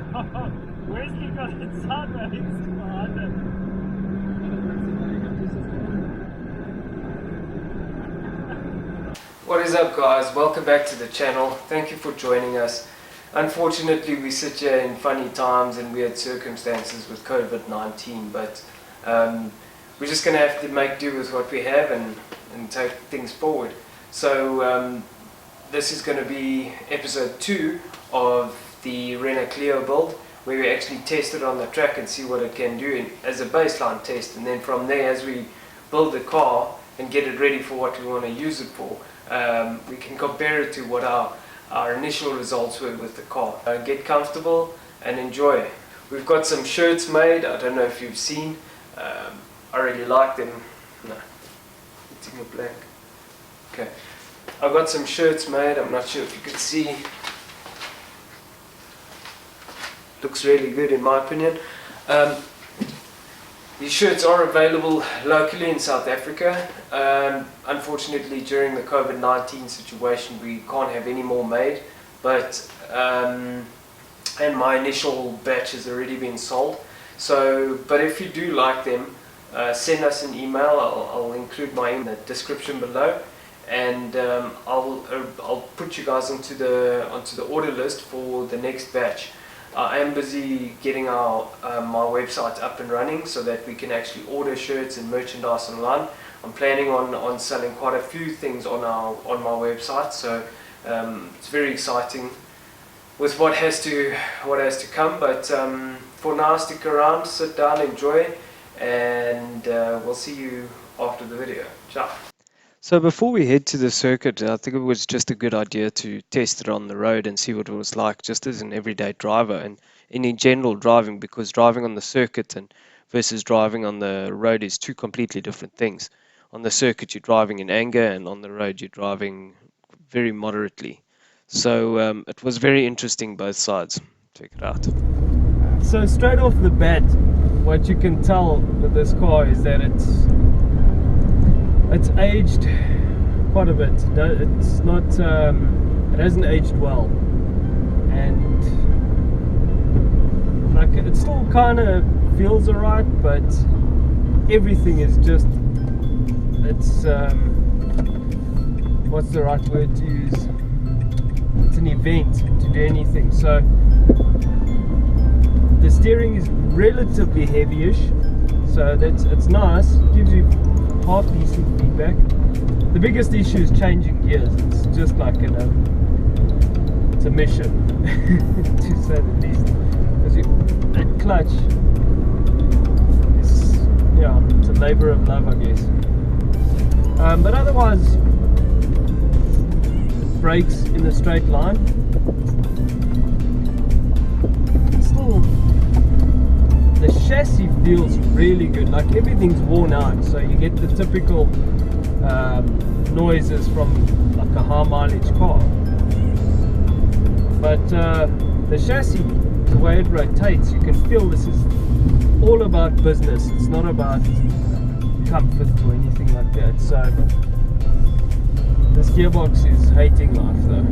Where's he got it sideways behind it? What is up, guys? Welcome back to the channel. Thank you for joining us. Unfortunately, we sit here in funny times and weird circumstances with COVID-19, but we're just going to have to make do with what we have and take things forward. So this is going to be episode 2 of the Renault Clio build, where we actually test it on the track and see what it can do as a baseline test, and then from there, as we build the car and get it ready for what we want to use it for, we can compare it to what our initial results were with the car. Get comfortable and enjoy. We've got some shirts made. I don't know if you've seen. I really like them. No, it's in a blank. Okay, I've got some shirts made. I'm not sure if you can see. Looks really good in my opinion. These shirts are available locally in South Africa. Unfortunately, during the COVID-19 situation, we can't have any more made, but and my initial batch has already been sold. So, but if you do like them, send us an email. I'll include my email in the description below, and I'll put you guys onto the order list for the next batch. I am busy getting my website up and running so that we can actually order shirts and merchandise online. I'm planning on selling quite a few things on my website, so it's very exciting with what has to come. But for now, stick around, sit down, enjoy, and we'll see you after the video. Ciao. So before we head to the circuit, I think it was just a good idea to test it on the road and see what it was like just as an everyday driver and in general driving, because driving on the circuit and versus driving on the road is two completely different things. On the circuit you're driving in anger, and on the road you're driving very moderately. So it was very interesting, both sides. Check it out. So straight off the bat, what you can tell with this car is that it's aged quite a bit. It's not, it hasn't aged well, and like it still kind of feels alright, but everything is just, it's what's the right word to use? It's an event to do anything. So the steering is relatively heavyish, so it's nice. Gives you half decent feedback. The biggest issue is changing gears. It's just like it's a mission to say the least, because that clutch is, yeah, it's a labor of love, I guess. But otherwise, brakes in a straight line. Still, the chassis feels really good. Like everything's worn out, so you get the typical noises from like a high mileage car. But the chassis, the way it rotates, you can feel this is all about business. It's not about comfort or anything like that. So this gearbox is hating life though.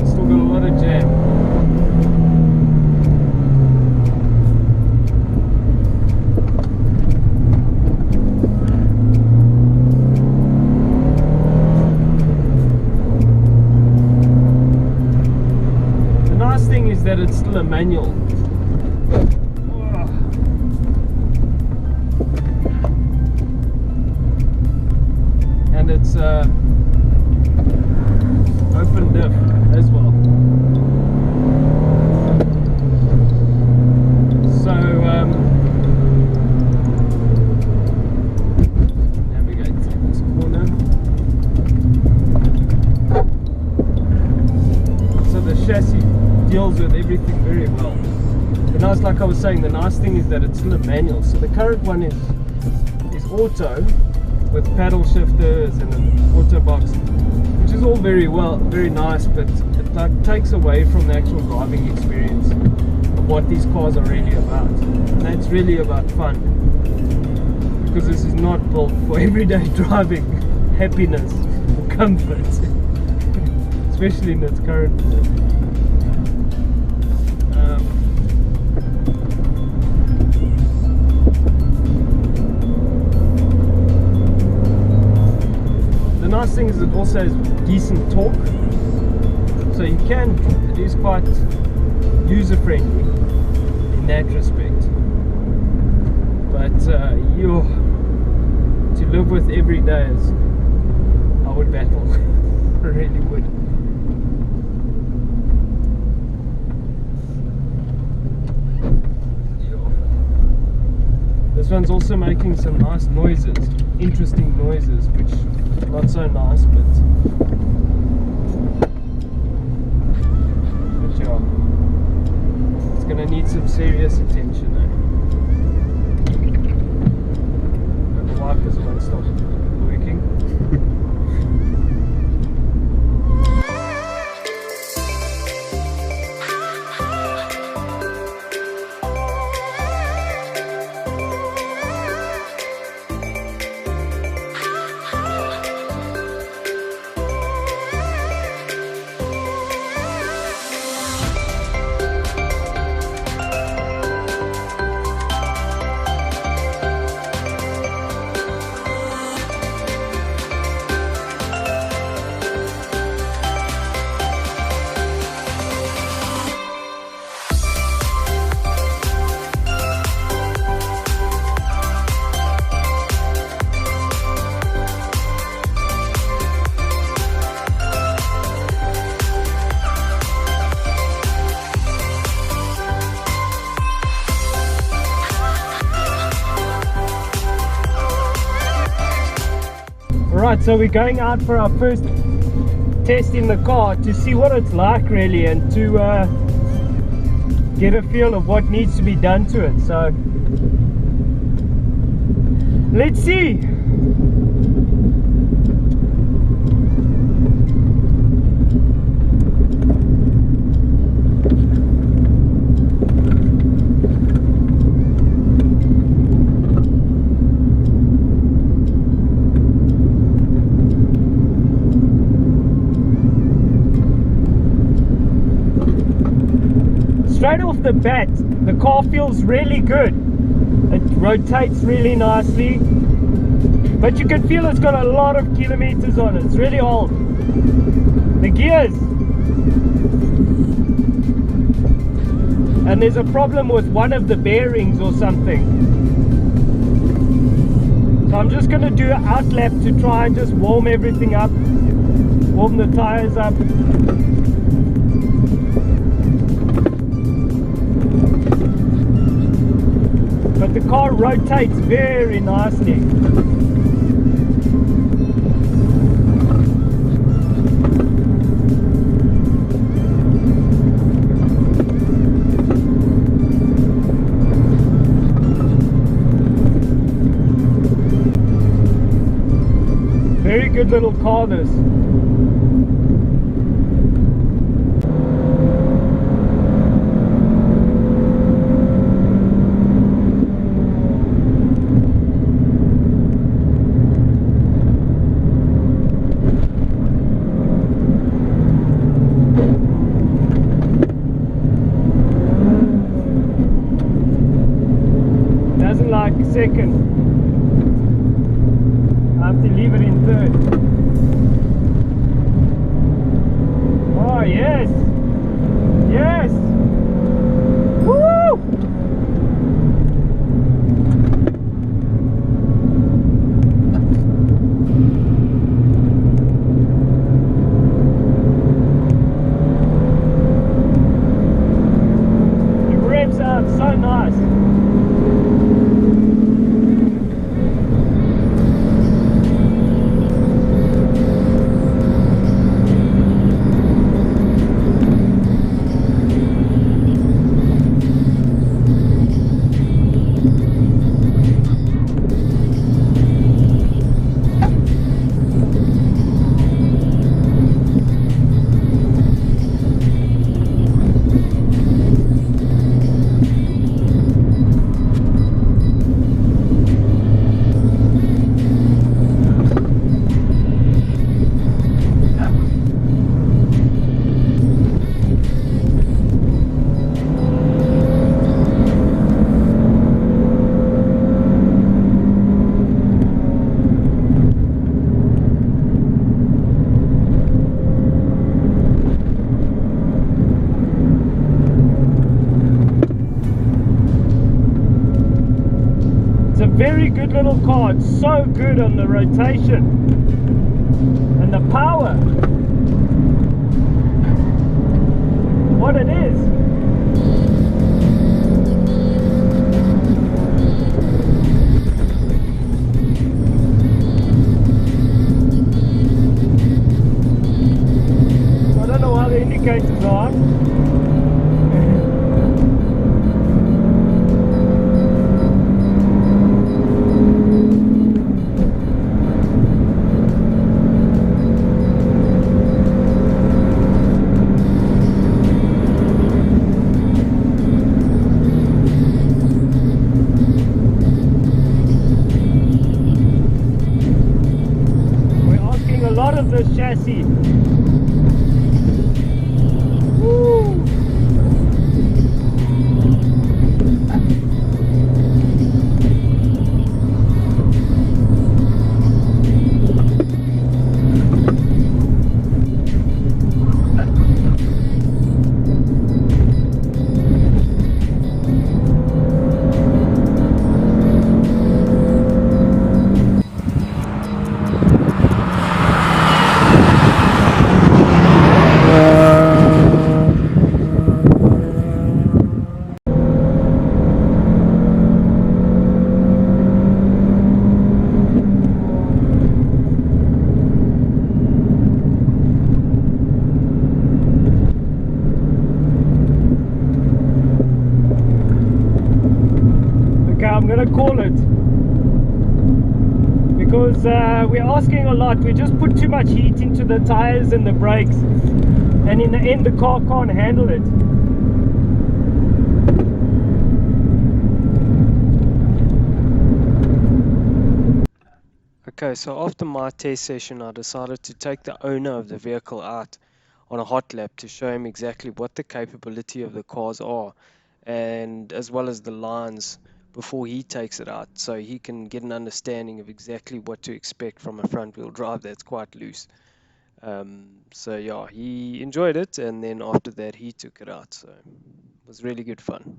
It's still got a lot of jam. That it's still a manual. And it's open diff as well. So navigate through this corner. So the chassis deals with everything very well. But now, like I was saying, the nice thing is that it's still a manual. So the current one is auto with paddle shifters and an auto box, which is all very well, very nice, but it like takes away from the actual driving experience of what these cars are really about. And that's really about fun, because this is not built for everyday driving, happiness or comfort, especially in its current form. nice thing is it also has decent torque, so it is quite user friendly in that respect. But to live with every day is, I would battle. I really would. This one's also making some nice noises, interesting noises, which not so nice, but yeah, it's gonna need some serious attention. And the wipers won't stop working. Alright, so we're going out for our first test in the car to see what it's like really, and to get a feel of what needs to be done to it. So let's see. Straight off the bat, the car feels really good. It rotates really nicely, but you can feel it's got a lot of kilometers on it. It's really old. The gears, and there's a problem with one of the bearings or something. So I'm just going to do an outlap to try and just warm everything up, warm the tires up. But the car rotates very nicely. Very good little car this. Second, I have to leave it in third. Oh yes, yes, woo! It revs out so nice. very good little car. It's so good on the rotation and the power. What it is. I don't know how the indicators are. Of this chassis. Woo. I'm gonna call it, because we're asking a lot. We just put too much heat into the tires and the brakes, and in the end the car can't handle it. Okay, so after my test session I decided to take the owner of the vehicle out on a hot lap to show him exactly what the capability of the cars are, and as well as the lines before he takes it out, so he can get an understanding of exactly what to expect from a front wheel drive that's quite loose. So yeah, he enjoyed it, and then after that he took it out, so it was really good fun.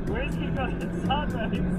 Where's he got it sideways?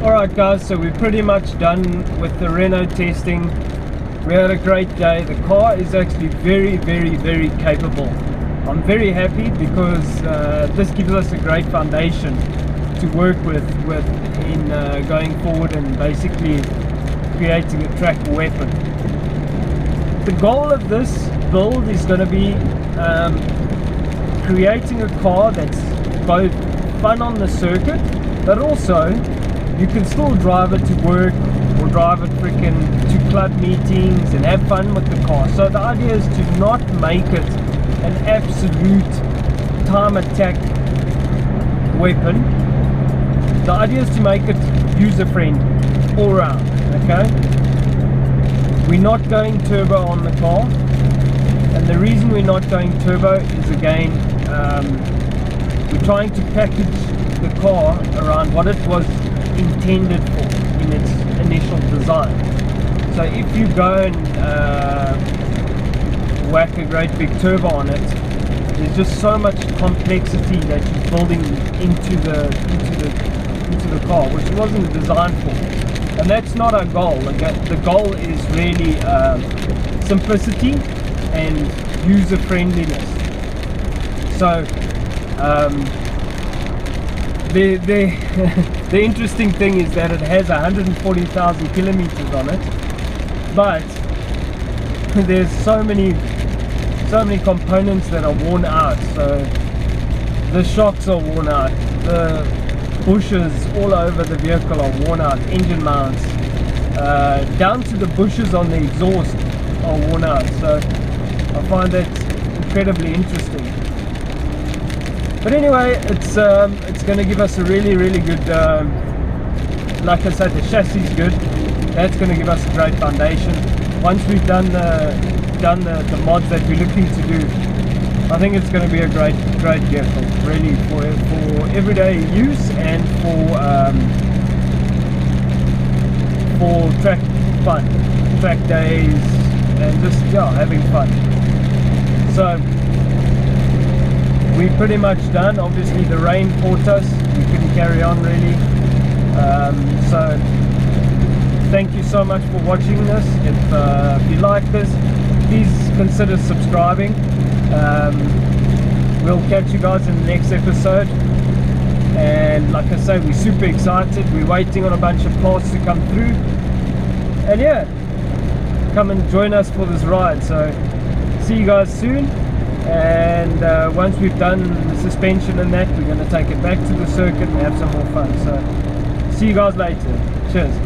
Alright guys, so we're pretty much done with the Renault testing. We had a great day. The car is actually very capable. I'm very happy because this gives us a great foundation to work with in going forward and basically creating a track weapon. The goal of this build is going to be creating a car that's both fun on the circuit, but also you can still drive it to work or drive it freaking to club meetings and have fun with the car. So the idea is to not make it an absolute time attack weapon. The idea is to make it user friendly all around. Okay, we're not going turbo on the car, and the reason we're not going turbo is, again, we're trying to package the car around what it was intended for in its initial design. So if you go and whack a great big turbo on it, there's just so much complexity that you're building into the car, which it wasn't designed for. And that's not our goal. The goal is really simplicity and user friendliness. So the interesting thing is that it has 140,000 kilometers on it, but there's so many components that are worn out. So the shocks are worn out, the bushes all over the vehicle are worn out, engine mounts, down to the bushes on the exhaust are worn out. So I find that incredibly interesting. But anyway, it's going to give us a really good, like I said, the chassis is good. That's going to give us a great foundation. Once we've done the mods that we're looking to do, I think it's going to be a great vehicle, really, for everyday use and for track fun, track days, and just having fun. So we're pretty much done. Obviously the rain caught us, we couldn't carry on really. So thank you so much for watching this. If you like this, please consider subscribing. We'll catch you guys in the next episode, and like I say, we're super excited. We're waiting on a bunch of parts to come through, and come and join us for this ride. So see you guys soon, and once we've done the suspension and that, we're going to take it back to the circuit and have some more fun. So see you guys later. Cheers.